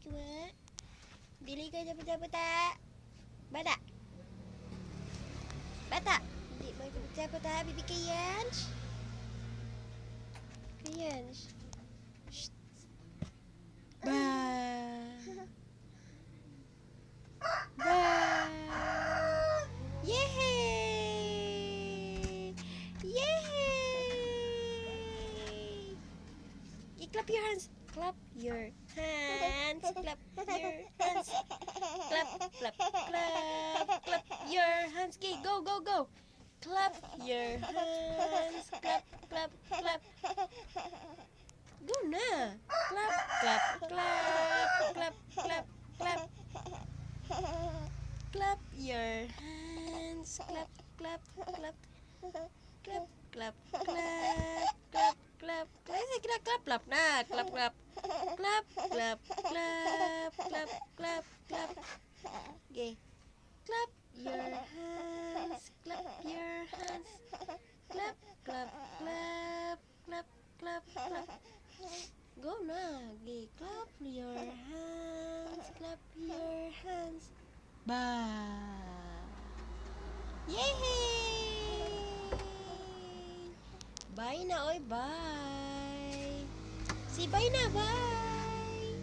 tua. Dili ka dapat-dapat. Bata. Bata. Hindi mo dapat-dapat, bibi kayan. Kayan. Shh. Ba. Ba. Yay! Yay! Clap your hands. Clap your hands. Clap your hands. Clap, clap, clap. Clap your hands. Okay, go, go, go. Clap your hands. Clap, clap, clap. Go na. Clap, clap, clap. Clap, clap, clap. Clap your hands. Clap, clap, clap. Clap, clap, clap. Clap, clap, clap. Clap, clap, clap na. Clap, clap. Clap, clap, clap. Clap, clap, clap. Okay. Clap your hands. Clap your hands. Clap, clap, clap. Clap, clap, clap. Go na. Okay. Clap your hands. Clap your hands. Ba. Yay! Bye na, oy, bye. Si bye na, bye.